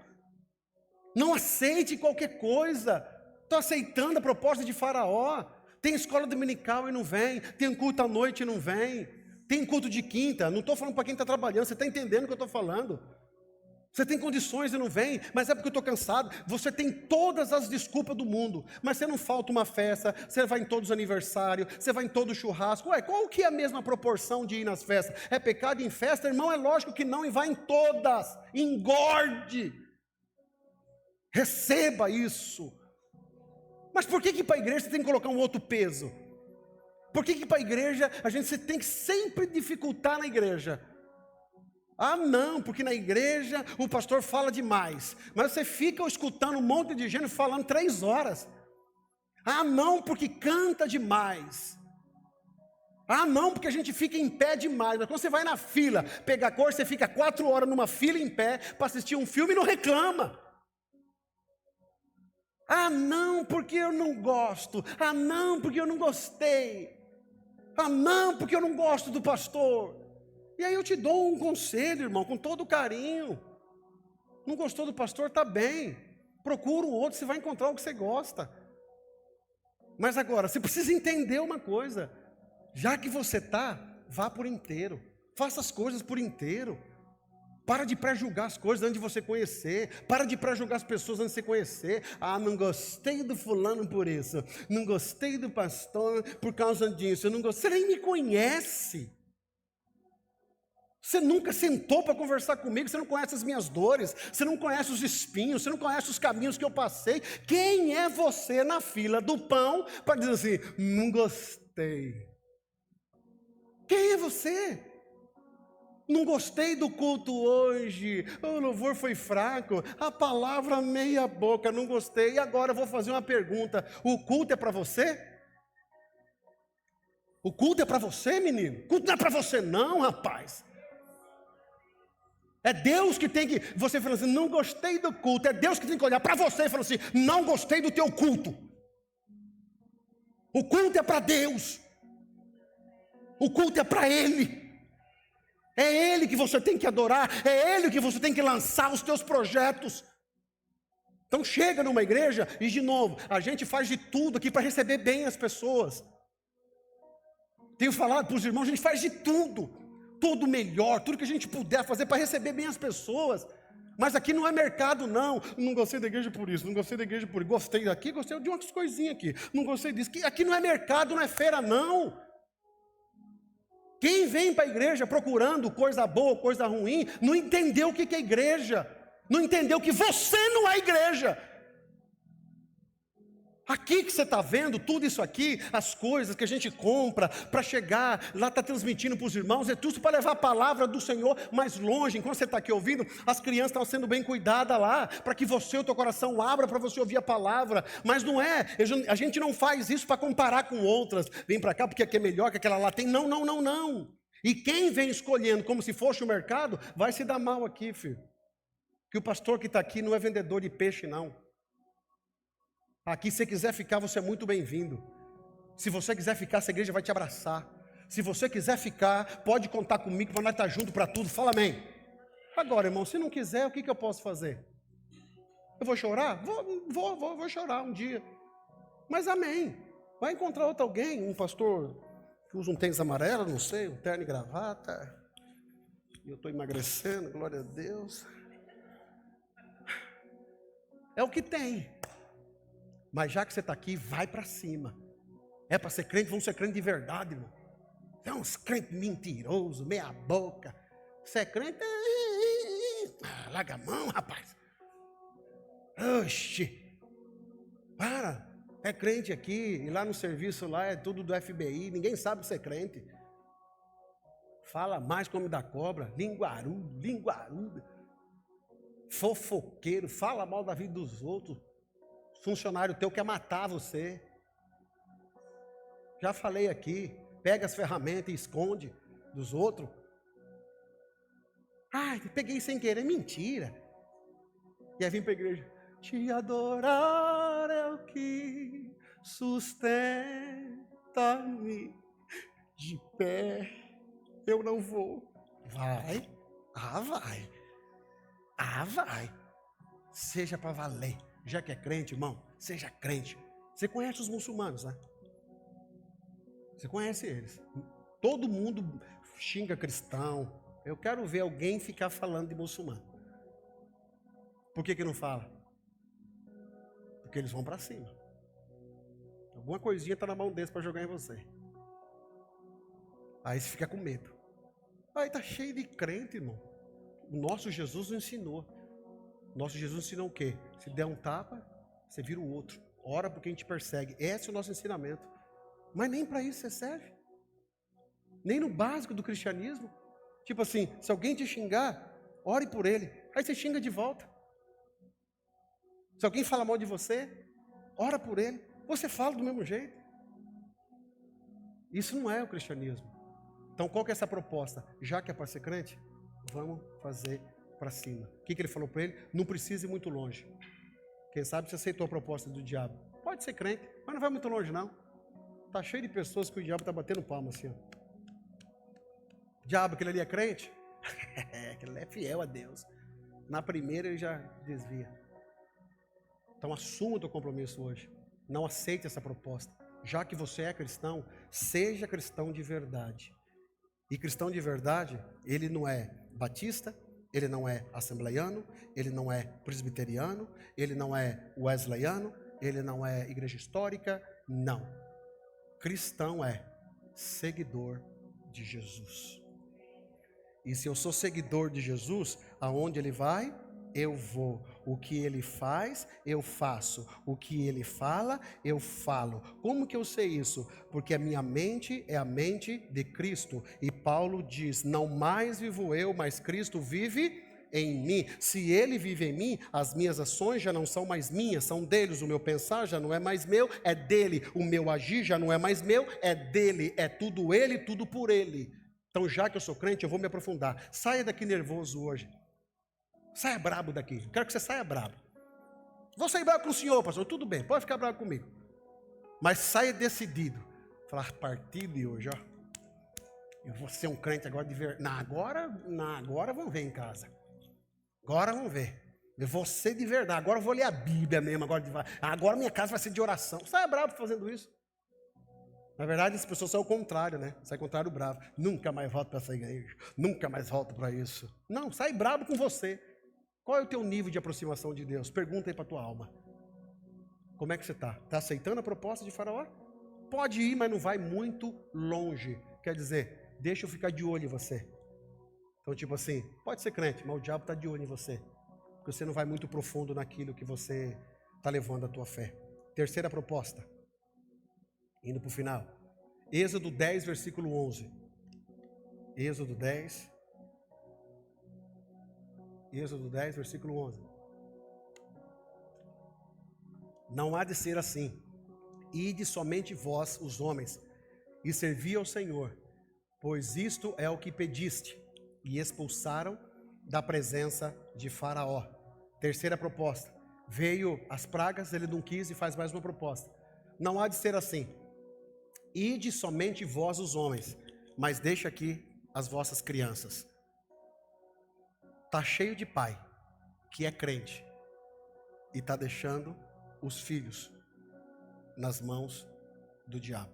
Não aceite qualquer coisa. Estou aceitando a proposta de Faraó. Tem escola dominical e não vem. Tem culto à noite e não vem. Tem culto de quinta. Não estou falando para quem está trabalhando. Você está entendendo o que eu estou falando? Você tem condições e não vem. Mas é porque eu estou cansado. Você tem todas as desculpas do mundo. Mas você não falta uma festa. Você vai em todos os aniversários. Você vai em todo churrasco. Ué, qual que é a mesma proporção de ir nas festas? É pecado em festa? Irmão, é lógico que não. E vai em todas. Engorde. Receba isso. Mas por que para a igreja você tem que colocar um outro peso? Por que para a igreja você tem que sempre dificultar na igreja? Ah não, porque na igreja o pastor fala demais. Mas você fica escutando um monte de gente falando 3 horas. Ah não, porque canta demais. Ah não, porque a gente fica em pé demais. Mas quando você vai na fila pegar cor, você fica 4 horas numa fila em pé para assistir um filme e não reclama. Ah não, porque eu não gosto. Ah não, porque eu não gostei. Ah não, porque eu não gosto do pastor. E aí eu te dou um conselho, irmão, com todo carinho. Não gostou do pastor? Tá bem. Procura um outro, você vai encontrar o que você gosta. Mas agora, você precisa entender uma coisa. Já que você vá por inteiro. Faça as coisas por inteiro. Para de pré-julgar as coisas antes de você conhecer. Para de pré-julgar as pessoas antes de você conhecer. Ah, não gostei do fulano por isso. Não gostei do pastor por causa disso. Eu não gostei. Você nem me conhece. Você nunca sentou para conversar comigo. Você não conhece as minhas dores. Você não conhece os espinhos. Você não conhece os caminhos que eu passei. Quem é você na fila do pão para dizer assim, não gostei? Quem é você? Não gostei do culto hoje, o louvor foi fraco, a palavra meia boca, não gostei. E agora eu vou fazer uma pergunta, o culto é para você? O culto é para você, menino? O culto não é para você não, rapaz. É Deus que tem que, você fala assim, não gostei do culto, é Deus que tem que olhar para você e falar assim, não gostei do teu culto. O culto é para Deus. O culto é para Ele. É Ele que você tem que adorar, é Ele que você tem que lançar os teus projetos. Então chega numa igreja e, de novo, a gente faz de tudo aqui para receber bem as pessoas. Tenho falado para os irmãos, a gente faz de tudo melhor, tudo que a gente puder fazer para receber bem as pessoas. Mas aqui não é mercado, não. Não gostei da igreja por isso, não gostei da igreja por isso. Gostei daqui, gostei de umas coisinhas aqui. Não gostei disso. Aqui não é mercado, não é feira, não. Quem vem para a igreja procurando coisa boa, coisa ruim, não entendeu o que é igreja. Não entendeu que você não é igreja. Aqui que você está vendo, tudo isso aqui, as coisas que a gente compra para chegar, lá está transmitindo para os irmãos, é tudo para levar a palavra do Senhor mais longe. Enquanto você está aqui ouvindo, as crianças estão sendo bem cuidadas lá, para que você, o teu coração abra para você ouvir a palavra. Mas não é, a gente não faz isso para comparar com outras. Vem para cá porque aqui é melhor que aquela lá tem. Não, não, não, não. E quem vem escolhendo como se fosse o mercado, vai se dar mal aqui, filho. Que o pastor que está aqui não é vendedor de peixe, não. Aqui, se você quiser ficar, você é muito bem-vindo. Se você quiser ficar, essa igreja vai te abraçar. Se você quiser ficar, pode contar comigo, para nós estar juntos para tudo. Fala amém. Agora, irmão, se não quiser, o que eu posso fazer? Eu vou chorar? Vou chorar um dia. Mas amém. Vai encontrar outro alguém, um pastor que usa um tênis amarelo, não sei, um terno e gravata. E eu estou emagrecendo, glória a Deus. É o que tem. Mas já que você está aqui, vai para cima. É para ser crente, vamos ser crente de verdade, irmão. É uns crente mentiroso, meia boca. Você é crente? Larga a mão, rapaz. Oxi. Para. É crente aqui, e lá no serviço lá é tudo do FBI. Ninguém sabe ser crente. Fala mais como da cobra. Linguaruda. Fofoqueiro. Fala mal da vida dos outros. Funcionário teu quer matar você. Já falei aqui. Pega as ferramentas e esconde dos outros. Ai, peguei sem querer. Mentira. E aí vem para a igreja. Te adorar é o que sustenta-me de pé. Eu não vou. Vai. Vai. Vai. Seja para valer. Já que é crente, irmão, seja crente. Você conhece os muçulmanos, né? Você conhece eles. Todo mundo xinga cristão. Eu quero ver alguém ficar falando de muçulmano. Por que não fala? Porque eles vão para cima. Alguma coisinha está na mão deles para jogar em você. Aí você fica com medo. Aí está cheio de crente, irmão. O nosso Jesus nos ensinou. Nosso Jesus ensinou o quê? Se der um tapa, você vira o outro. Ora porque a gente persegue. Esse é o nosso ensinamento. Mas nem para isso você serve. Nem no básico do cristianismo. Tipo assim, se alguém te xingar, ore por ele. Aí você xinga de volta. Se alguém fala mal de você, ora por ele. Você fala do mesmo jeito. Isso não é o cristianismo. Então qual que é essa proposta? Já que é para ser crente, vamos fazer para cima. O que ele falou para ele? Não precisa ir muito longe. Quem sabe você aceitou a proposta do diabo. Pode ser crente, mas não vai muito longe não. Está cheio de pessoas que o diabo está batendo palma assim. Ó. Diabo, aquele ali é crente? Aquele ali é fiel a Deus. Na primeira ele já desvia. Então assuma o teu compromisso hoje. Não aceite essa proposta. Já que você é cristão, seja cristão de verdade. E cristão de verdade, ele não é batista, ele não é assembleiano, ele não é presbiteriano, ele não é wesleyano, ele não é igreja histórica, não. Cristão é seguidor de Jesus. E se eu sou seguidor de Jesus, aonde ele vai, eu vou. O que ele faz, eu faço. O que ele fala, eu falo. Como que eu sei isso? Porque a minha mente é a mente de Cristo. E Paulo diz, não mais vivo eu, mas Cristo vive em mim. Se ele vive em mim, as minhas ações já não são mais minhas, são deles. O meu pensar já não é mais meu, é dele. O meu agir já não é mais meu, é dele. É tudo ele, tudo por ele. Então, já que eu sou crente, eu vou me aprofundar. Saia daqui nervoso hoje. Saia brabo daqui. Quero que você saia brabo. Vou sair bravo com o senhor, pastor. Tudo bem, pode ficar bravo comigo. Mas saia decidido. Falar, a partir de hoje, ó. Eu vou ser um crente agora de verdade. Agora vão ver em casa. Agora vão ver. Eu vou ser de verdade. Agora eu vou ler a Bíblia mesmo. Agora minha casa vai ser de oração. Você é bravo fazendo isso? Na verdade, as pessoas são o contrário, né? Sai contrário bravo. Nunca mais volto para essa igreja. Nunca mais volto para isso. Não, sai bravo com você. Qual é o teu nível de aproximação de Deus? Pergunta aí para tua alma. Como é que você está? Está aceitando a proposta de Faraó? Pode ir, mas não vai muito longe. Quer dizer, deixa eu ficar de olho em você. Então, tipo assim, pode ser crente, mas o diabo está de olho em você. Porque você não vai muito profundo naquilo que você está levando a tua fé. Terceira proposta. Indo para o final. Êxodo 10, versículo 11. Êxodo 10, versículo 11. Não há de ser assim. Ide somente vós, os homens, e servi ao Senhor, pois isto é o que pediste. E expulsaram da presença de Faraó. Terceira proposta. Veio as pragas, ele não quis e faz mais uma proposta. Não há de ser assim. Ide somente vós, os homens, mas deixa aqui as vossas crianças. Está cheio de pai que é crente e está deixando os filhos nas mãos do diabo.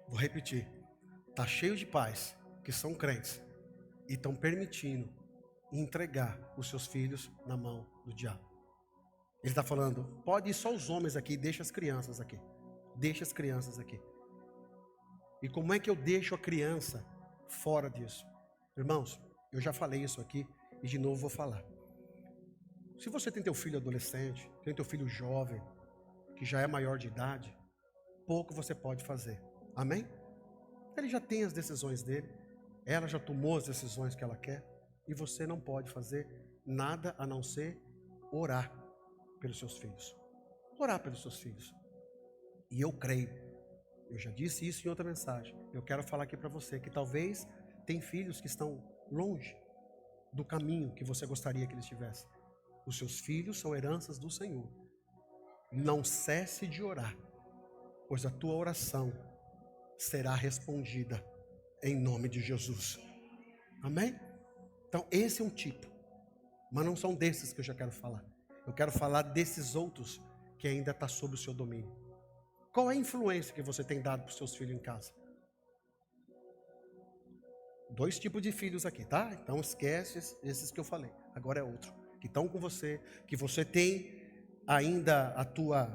Vou repetir. Está cheio de pais que são crentes e estão permitindo entregar os seus filhos na mão do diabo. Ele está falando, pode ir só os homens aqui, deixa as crianças aqui. Deixa as crianças aqui. E como é que eu deixo a criança fora disso? Irmãos, eu já falei isso aqui e de novo vou falar. Se você tem teu filho adolescente, tem teu filho jovem, que já é maior de idade, pouco você pode fazer. Amém? Ele já tem as decisões dele, ela já tomou as decisões que ela quer, e você não pode fazer nada a não ser orar pelos seus filhos. Orar pelos seus filhos. E eu creio, eu já disse isso em outra mensagem, eu quero falar aqui para você, que talvez tem filhos que estão longe do caminho que você gostaria que eles tivessem. Os seus filhos são heranças do Senhor. Não cesse de orar, pois a tua oração será respondida em nome de Jesus. Amém? Então esse é um tipo, mas não são desses que eu já quero falar. Eu quero falar desses outros que ainda está sob o seu domínio. Qual é a influência que você tem dado para os seus filhos em casa? 2 tipos de filhos aqui, tá? Então esquece esses que eu falei. Agora é outro. Que estão com você, que você tem ainda a tua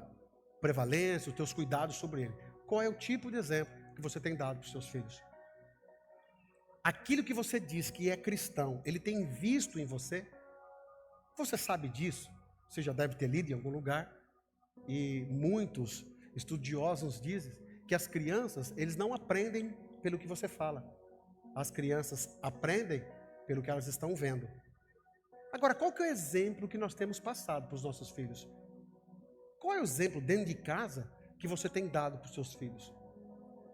prevalência, os teus cuidados sobre ele. Qual é o tipo de exemplo que você tem dado para os seus filhos? Aquilo que você diz que é cristão, ele tem visto em você? Você sabe disso? Você já deve ter lido em algum lugar. E muitos estudiosos dizem que as crianças, eles não aprendem pelo que você fala. As crianças aprendem pelo que elas estão vendo. Agora, qual que é o exemplo que nós temos passado para os nossos filhos? Qual é o exemplo dentro de casa que você tem dado para os seus filhos?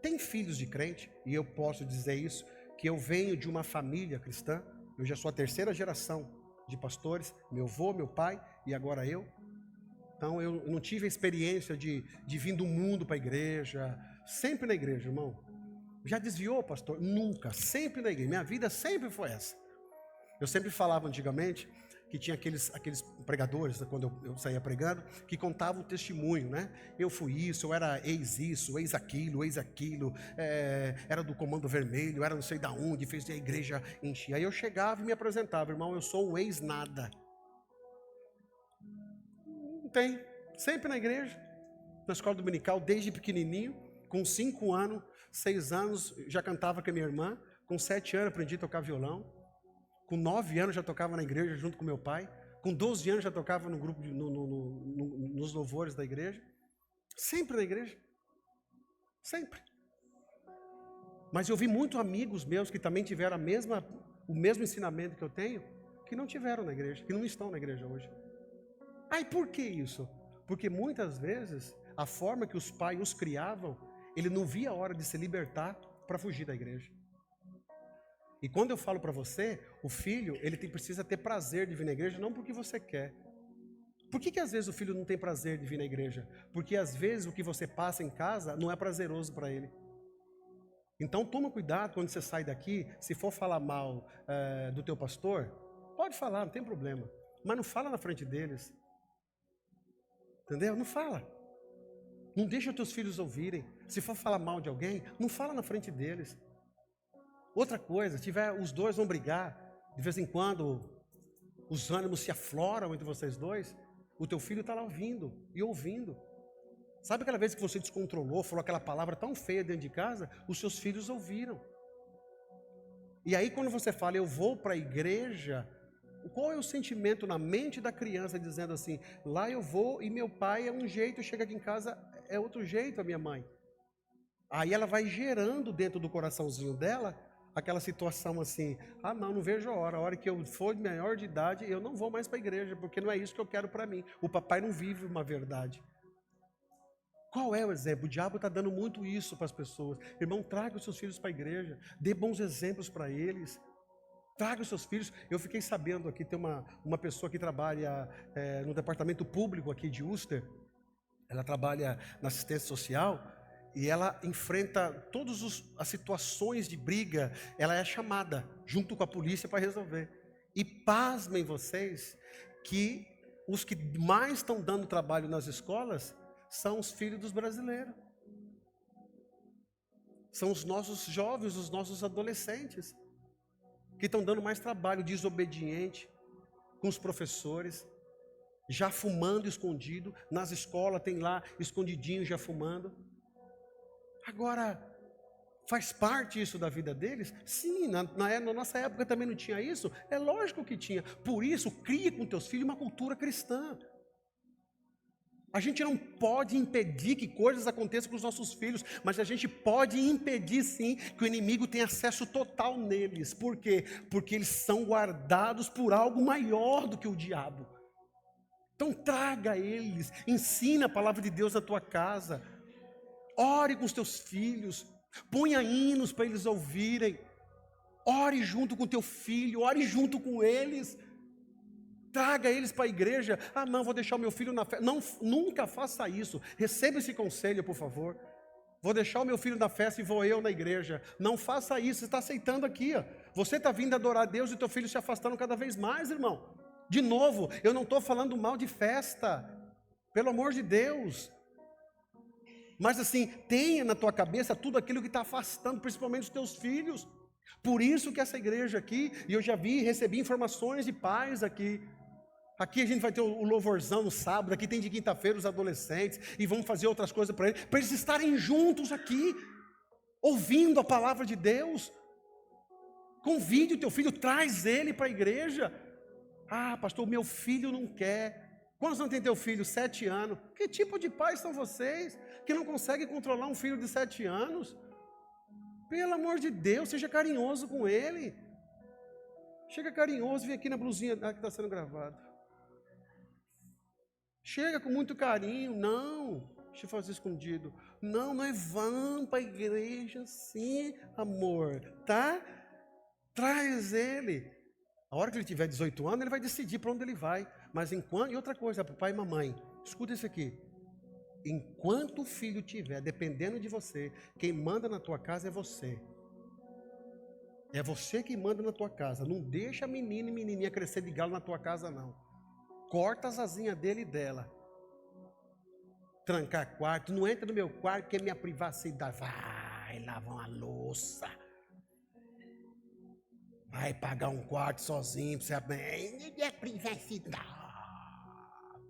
Tem filhos de crente, e eu posso dizer isso, que eu venho de uma família cristã, eu já sou a 3ª geração de pastores, meu avô, meu pai e agora eu. Então eu não tive a experiência de vir do mundo para a igreja, sempre na igreja, irmão. Já desviou, pastor? Nunca, sempre na igreja. Minha vida sempre foi essa. Eu sempre falava antigamente que tinha aqueles pregadores, quando eu saía pregando, que contavam o testemunho, né? Eu fui isso, eu era ex-isso, ex-aquilo, era do Comando Vermelho, era não sei da onde, fez a igreja encher. Aí eu chegava e me apresentava, irmão, eu sou um ex-nada. Não tem, sempre na igreja, na escola dominical, desde pequenininho, com 5 anos, 6 anos, já cantava com a minha irmã, com 7 anos aprendi a tocar violão, com 9 anos já tocava na igreja junto com meu pai, com 12 anos já tocava no grupo, nos louvores da igreja, sempre na igreja, sempre. Mas eu vi muitos amigos meus que também tiveram o mesmo ensinamento que eu tenho, que não tiveram na igreja, que não estão na igreja hoje. E por que isso? Porque muitas vezes a forma que os pais os criavam, ele não via a hora de se libertar para fugir da igreja. E quando eu falo para você, o filho, ele precisa ter prazer de vir na igreja, não porque você quer. Por que às vezes o filho não tem prazer de vir na igreja? Porque às vezes o que você passa em casa não é prazeroso para ele. Então toma cuidado quando você sai daqui, se for falar mal do teu pastor, pode falar, não tem problema. Mas não fala na frente deles. Entendeu? Não fala. Não deixa os teus filhos ouvirem. Se for falar mal de alguém, não fala na frente deles. Outra coisa, os dois vão brigar, de vez em quando os ânimos se afloram entre vocês dois, o teu filho está lá ouvindo e ouvindo. Sabe aquela vez que você descontrolou, falou aquela palavra tão feia dentro de casa? Os seus filhos ouviram. E aí quando você fala, eu vou para a igreja, qual é o sentimento na mente da criança dizendo assim, lá eu vou e meu pai é um jeito, chega aqui em casa é outro jeito a minha mãe. Aí ela vai gerando dentro do coraçãozinho dela aquela situação assim, não vejo a hora que eu for maior de idade, eu não vou mais para a igreja, porque não é isso que eu quero para mim. O papai não vive uma verdade. Qual é o exemplo? O diabo está dando muito isso para as pessoas. Irmão, traga os seus filhos para a igreja, dê bons exemplos para eles. Traga os seus filhos. Eu fiquei sabendo aqui, tem uma pessoa que trabalha no departamento público aqui de Uster. Ela trabalha na assistência social e ela enfrenta todas as situações de briga. Ela é chamada junto com a polícia para resolver. E pasmem vocês que os que mais estão dando trabalho nas escolas são os filhos dos brasileiros. São os nossos jovens, os nossos adolescentes, que estão dando mais trabalho, desobediente, com os professores, já fumando escondido, nas escolas tem lá, escondidinho, já fumando. Agora, faz parte isso da vida deles? Sim, na nossa época também não tinha isso? É lógico que tinha. Por isso, cria com teus filhos uma cultura cristã. A gente não pode impedir que coisas aconteçam com os nossos filhos, mas a gente pode impedir sim que o inimigo tenha acesso total neles. Por quê? Porque eles são guardados por algo maior do que o diabo. Então traga eles, ensina a palavra de Deus na tua casa, ore com os teus filhos, ponha hinos para eles ouvirem, ore junto com o teu filho, ore junto com eles. Traga eles para a igreja. Não, vou deixar o meu filho na festa. Não, nunca faça isso. Receba esse conselho, por favor. Vou deixar o meu filho na festa e vou eu na igreja. Não faça isso. Você está aceitando aqui. Você está vindo adorar a Deus e o teu filho se afastando cada vez mais, irmão. De novo, eu não estou falando mal de festa. Pelo amor de Deus. Mas assim, tenha na tua cabeça tudo aquilo que está afastando, principalmente os teus filhos. Por isso que essa igreja aqui, e eu já recebi informações de pais aqui. Aqui a gente vai ter o louvorzão no sábado, aqui tem de quinta-feira os adolescentes, e vamos fazer outras coisas para eles estarem juntos aqui, ouvindo a palavra de Deus. Convide o teu filho, traz ele para a igreja. Pastor, meu filho não quer. Quantos anos tem teu filho? 7 anos. Que tipo de pais são vocês, que não conseguem controlar um filho de 7 anos? Pelo amor de Deus, seja carinhoso com ele. Chega carinhoso, vem aqui na blusinha que está sendo gravado. Chega com muito carinho. Não, deixa eu fazer escondido. Não, nós vamos para a igreja sim, amor, tá? Traz ele. A hora que ele tiver 18 anos, ele vai decidir para onde ele vai. Mas enquanto, e outra coisa, papai e mamãe, escuta isso aqui. Enquanto o filho tiver dependendo de você, quem manda na tua casa é você. É você que manda na tua casa. Não deixa a menina e menininha crescer de galo na tua casa, não. Corta as asinhas dele e dela. Trancar quarto. Não entra no meu quarto que é minha privacidade. Vai lavar uma louça. Vai pagar um quarto sozinho. Pra você... É privacidade.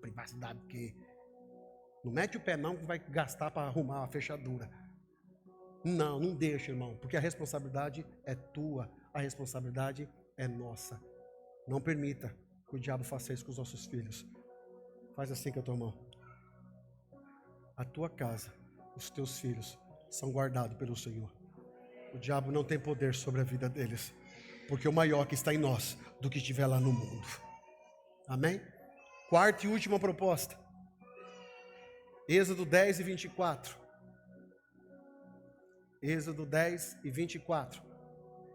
Privacidade do quê? Não mete o pé não que vai gastar para arrumar a fechadura. Não, não deixa, irmão, porque a responsabilidade é tua, a responsabilidade é nossa. Não permita que o diabo faça isso com os nossos filhos. Faz assim com a tua mão. A tua casa, os teus filhos são guardados pelo Senhor. O diabo não tem poder sobre a vida deles, porque o maior que está em nós do que estiver lá no mundo. Amém? Quarta e última proposta. Êxodo 10 e 24. Êxodo 10 e 24.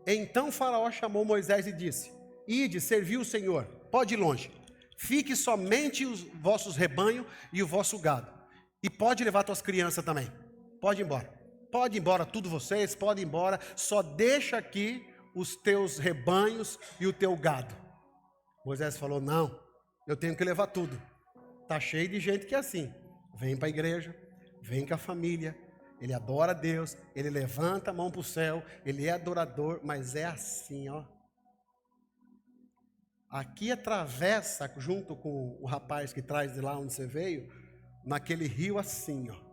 Então Faraó chamou Moisés e disse: Ide, servi o Senhor, pode ir longe. Fique somente os vossos rebanhos e o vosso gado. E pode levar tuas crianças também. Pode ir embora. Pode ir embora tudo vocês, pode ir embora, só deixa aqui os teus rebanhos e o teu gado. Moisés falou, não, eu tenho que levar tudo. Tá cheio de gente que é assim, vem para a igreja, vem com a família, ele adora a Deus, ele levanta a mão para o céu, ele é adorador, mas é assim, ó. Aqui atravessa, junto com o rapaz que traz de lá onde você veio, naquele rio assim, ó.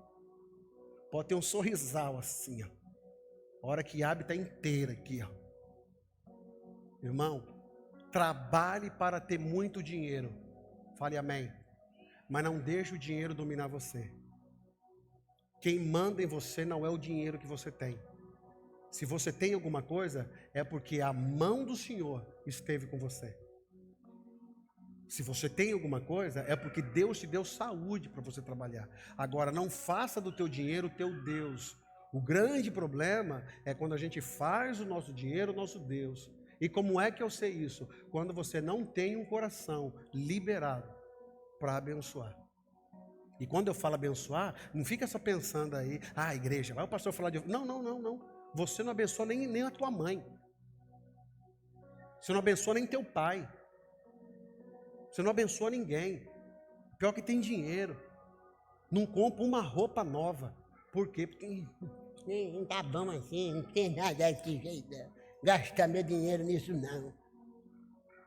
Pode ter um sorrisal assim, ó. A hora que abre está inteira aqui, ó. Irmão, trabalhe para ter muito dinheiro. Fale amém. Mas não deixe o dinheiro dominar você. Quem manda em você não é o dinheiro que você tem. Se você tem alguma coisa, é porque a mão do Senhor esteve com você. Se você tem alguma coisa, é porque Deus te deu saúde para você trabalhar. Agora, não faça do teu dinheiro o teu Deus. O grande problema é quando a gente faz o nosso dinheiro o nosso Deus. E como é que eu sei isso? Quando você não tem um coração liberado para abençoar. E quando eu falo abençoar, não fica só pensando aí, igreja, vai o pastor falar de... Não. Você não abençoa nem a tua mãe. Você não abençoa nem teu pai. Você não abençoa ninguém. Pior que tem dinheiro. Não compra uma roupa nova. Por quê? Porque não tá bom assim, não tem nada desse jeito. Gastar meu dinheiro nisso não.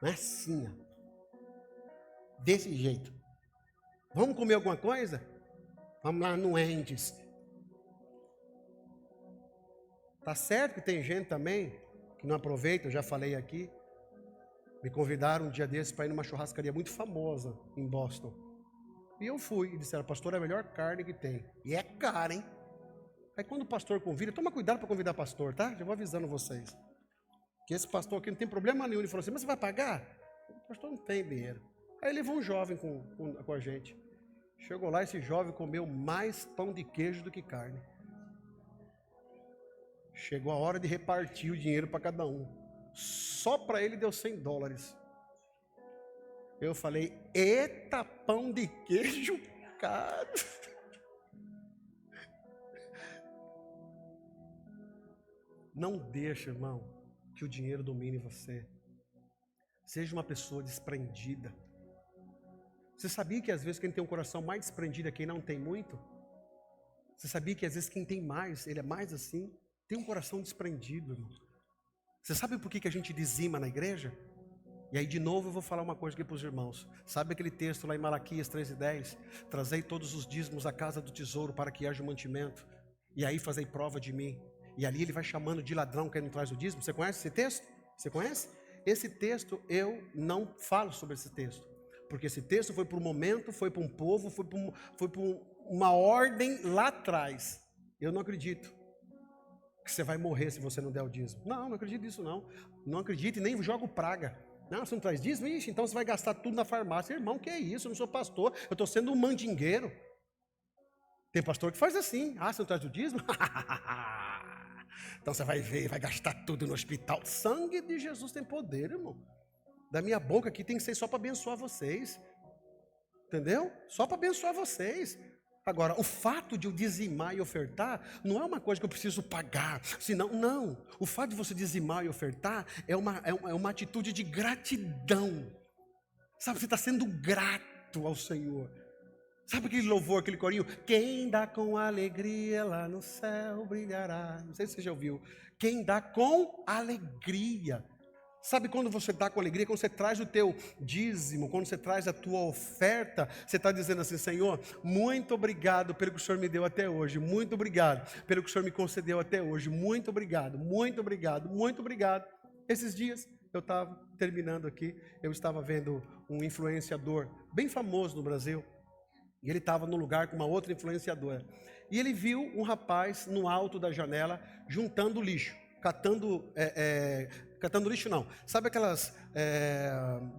Mas assim, ó. Desse jeito. Vamos comer alguma coisa? Vamos lá no Endes. Tá certo que tem gente também que não aproveita, eu já falei aqui. Me convidaram um dia desses para ir numa churrascaria muito famosa em Boston. E eu fui. E disseram, pastor, é a melhor carne que tem. E é cara, hein? Aí quando o pastor convida, toma cuidado para convidar pastor, tá? Já vou avisando vocês. Que esse pastor aqui não tem problema nenhum. Ele falou assim, mas você vai pagar? O pastor não tem dinheiro. Aí levou um jovem com a gente. Chegou lá, esse jovem comeu mais pão de queijo do que carne. Chegou a hora de repartir o dinheiro para cada um. Só para ele deu $100. Eu falei, eita pão de queijo caro. Não deixa, irmão, que o dinheiro domine você. Seja uma pessoa desprendida. Você sabia que às vezes quem tem um coração mais desprendido é quem não tem muito? Você sabia que às vezes quem tem mais, ele é mais assim? Tem um coração desprendido, irmão. Você sabe por que a gente dizima na igreja? E aí de novo eu vou falar uma coisa aqui para os irmãos. Sabe aquele texto lá em Malaquias 3:10? Trazei todos os dízimos à casa do tesouro para que haja mantimento. E aí fazei prova de mim. E ali ele vai chamando de ladrão quem não traz o dízimo. Você conhece esse texto? Você conhece? Esse texto eu não falo sobre esse texto. Porque esse texto foi para um momento, foi para um povo, foi para uma ordem lá atrás. Eu não acredito que você vai morrer se você não der o dízimo. Não acredito nisso não. Não acredito e nem jogo praga. Não, você não traz dízimo? Ixi, então você vai gastar tudo na farmácia. Irmão, que é isso? Eu não sou pastor, eu estou sendo um mandingueiro. Tem pastor que faz assim. Você não traz o dízimo? Então você vai ver, vai gastar tudo no hospital. Sangue de Jesus tem poder, irmão. Da minha boca aqui tem que ser só para abençoar vocês. Entendeu? Só para abençoar vocês. Agora, o fato de eu dizimar e ofertar não é uma coisa que eu preciso pagar. Senão, não. O fato de você dizimar e ofertar é uma atitude de gratidão. Sabe, você está sendo grato ao Senhor. Sabe aquele louvor, aquele corinho? Quem dá com alegria lá no céu brilhará. Não sei se você já ouviu. Quem dá com alegria. Sabe quando você dá com alegria? Quando você traz o teu dízimo, quando você traz a tua oferta, você está dizendo assim, Senhor, muito obrigado pelo que o Senhor me deu até hoje, muito obrigado pelo que o Senhor me concedeu até hoje, muito obrigado, muito obrigado, muito obrigado. Esses dias eu estava terminando aqui, eu estava vendo um influenciador bem famoso no Brasil, e ele estava no lugar com uma outra influenciadora, e ele viu um rapaz no alto da janela juntando lixo, catando lixo não, sabe aquelas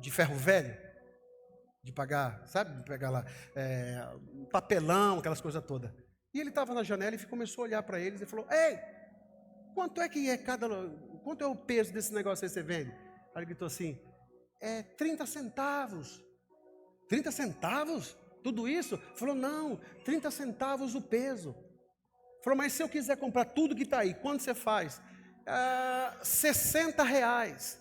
de ferro velho, de pagar, sabe, pegar lá, papelão, aquelas coisas todas. E ele estava na janela e começou a olhar para eles e falou, ei, quanto é o peso desse negócio aí que você vende? Aí ele gritou assim, 30 centavos. 30 centavos? Tudo isso? Falou, não, 30 centavos o peso. Falou, mas se eu quiser comprar tudo que está aí, quanto você faz? R$60.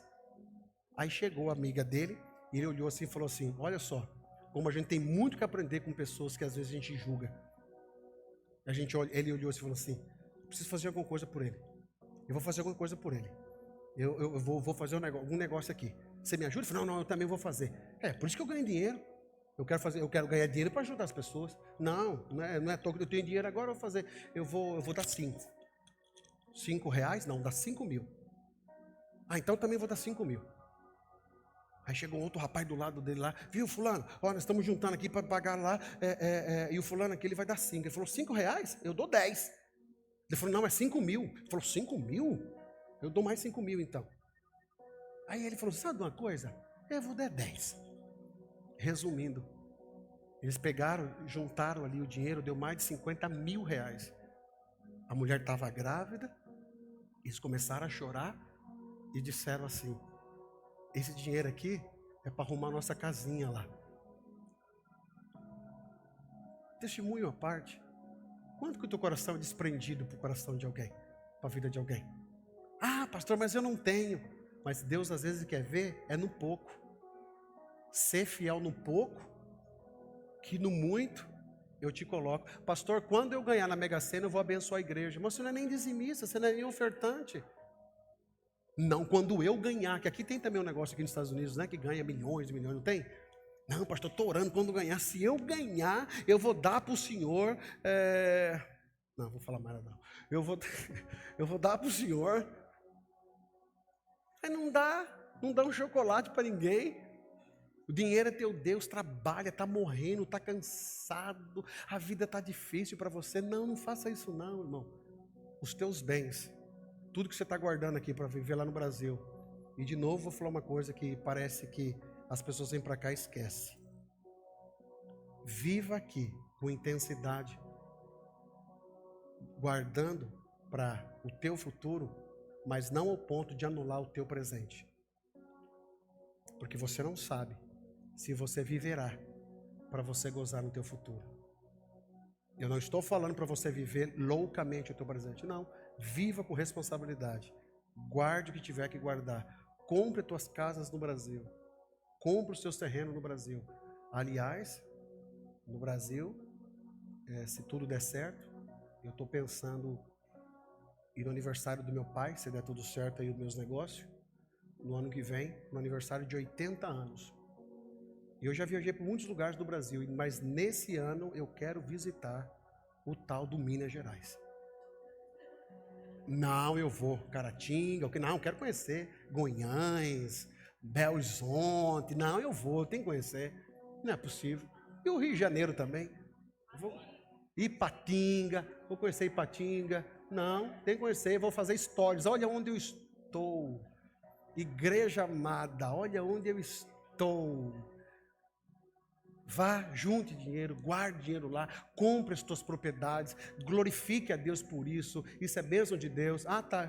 Aí chegou a amiga dele, e ele olhou assim e falou assim, olha só, como a gente tem muito que aprender com pessoas que às vezes a gente julga. Ele olhou assim e falou assim, preciso fazer alguma coisa por ele. Eu vou fazer alguma coisa por ele. Eu vou fazer algum negócio aqui. Você me ajuda? Eu falei, não, eu também vou fazer. Por isso que eu ganho dinheiro. Eu quero ganhar dinheiro para ajudar as pessoas. Não é eu tenho dinheiro agora, eu vou fazer. Eu vou dar 5. R$5? Não, dá 5.000. Então eu também vou dar 5.000. Aí chegou um outro rapaz do lado dele lá, viu, fulano? Ó, nós estamos juntando aqui para pagar lá, e o fulano aqui, ele vai dar 5. Ele falou, R$5? Eu dou 10. Ele falou, não, é 5.000. Ele falou, 5.000? Eu dou mais 5.000 então. Aí ele falou, sabe uma coisa? Eu vou dar 10. Resumindo, eles pegaram, juntaram ali o dinheiro, deu mais de R$50.000. A mulher estava grávida, eles começaram a chorar e disseram assim, esse dinheiro aqui é para arrumar nossa casinha lá. Testemunho à parte, quanto que o teu coração é desprendido para o coração de alguém, para a vida de alguém? Pastor, mas eu não tenho. Mas Deus às vezes quer ver no pouco. Ser fiel no pouco, que no muito eu te coloco. Pastor, quando eu ganhar na Mega Sena eu vou abençoar a igreja. Mas você não é nem dizimista, você não é nem ofertante. Não, quando eu ganhar, que aqui tem também um negócio aqui nos Estados Unidos, né, que ganha milhões e milhões, não tem? Não, pastor, estou orando quando ganhar. Se eu ganhar, eu vou dar para o senhor. Não, vou falar mais nada não. Eu vou dar para o senhor. Aí não dá um chocolate para ninguém. O dinheiro é teu Deus, trabalha, está morrendo, está cansado, a vida está difícil para você. Não faça isso não, irmão. Os teus bens, tudo que você está guardando aqui para viver lá no Brasil. E de novo vou falar uma coisa que parece que as pessoas vêm para cá e esquecem. Viva aqui com intensidade, guardando para o teu futuro, mas não ao ponto de anular o teu presente. Porque você não sabe se você viverá para você gozar no teu futuro. Eu não estou falando para você viver loucamente o teu presente, não. Viva com responsabilidade. Guarde o que tiver que guardar. Compre as tuas casas no Brasil. Compre os seus terrenos no Brasil. Aliás, no Brasil, se tudo der certo, eu estou pensando ir no aniversário do meu pai, se der tudo certo aí os meus negócios, no ano que vem, no aniversário de 80 anos. Eu já viajei por muitos lugares do Brasil, mas nesse ano eu quero visitar o tal do Minas Gerais. Não, eu vou, Caratinga, não, eu quero conhecer Goiânia, Belo Horizonte, não, eu tenho que conhecer. Não é possível. E o Rio de Janeiro também. Ipatinga, vou conhecer Ipatinga. Não, tem que conhecer, vou fazer stories. Olha onde eu estou. Igreja amada, olha onde eu estou. Vá, junte dinheiro, guarde dinheiro lá, compre as tuas propriedades, glorifique a Deus por isso. Isso é bênção de Deus.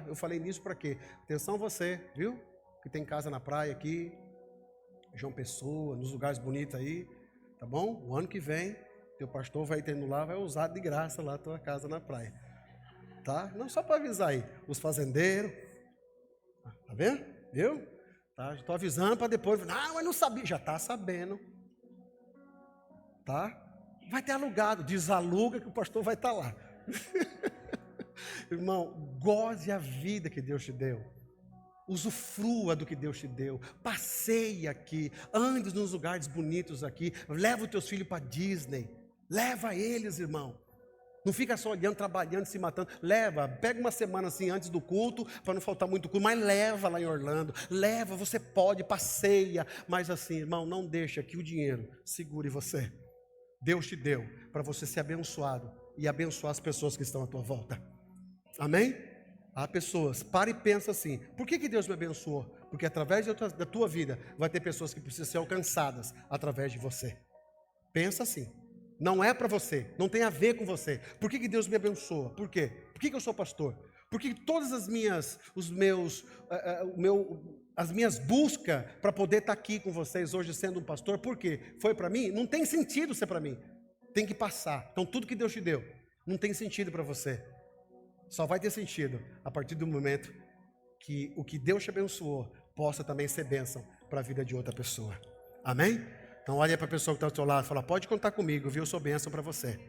Eu falei nisso para quê? Atenção você, viu? Que tem casa na praia aqui, João Pessoa, nos lugares bonitos aí, tá bom? O ano que vem, teu pastor vai tendo lá, vai usar de graça lá a tua casa na praia. Tá? Não só para avisar aí, os fazendeiros, tá vendo? Viu? Tá? Estou avisando para depois, não, mas não sabia, já está sabendo. Tá? Vai ter alugado, desaluga que o pastor vai estar lá. Irmão, goze a vida que Deus te deu. Usufrua do que Deus te deu. Passeie aqui, ande nos lugares bonitos aqui. Leva os teus filhos para Disney. Leva eles, irmão. Não fica só olhando, trabalhando, se matando. Leva, pega uma semana assim antes do culto, para não faltar muito culto, mas leva lá em Orlando. Leva, você pode, passeia. Mas assim, irmão, não deixa que o dinheiro segure você. Deus te deu para você ser abençoado e abençoar as pessoas que estão à tua volta. Amém? Há pessoas, para e pensa assim, por que Deus me abençoou? Porque através da tua vida vai ter pessoas que precisam ser alcançadas através de você. Pensa assim, não é para você, não tem a ver com você. Por que Deus me abençoa? Por quê? Por que eu sou pastor? Por que todas as minhas buscas para poder estar aqui com vocês hoje sendo um pastor, por quê? Foi para mim? Não tem sentido ser para mim. Tem que passar. Então tudo que Deus te deu não tem sentido para você. só vai ter sentido a partir do momento que o que Deus te abençoou possa também ser bênção para a vida de outra pessoa. Amém? Então olha para a pessoa que está ao seu lado e fala, pode contar comigo, viu? Eu sou bênção para você.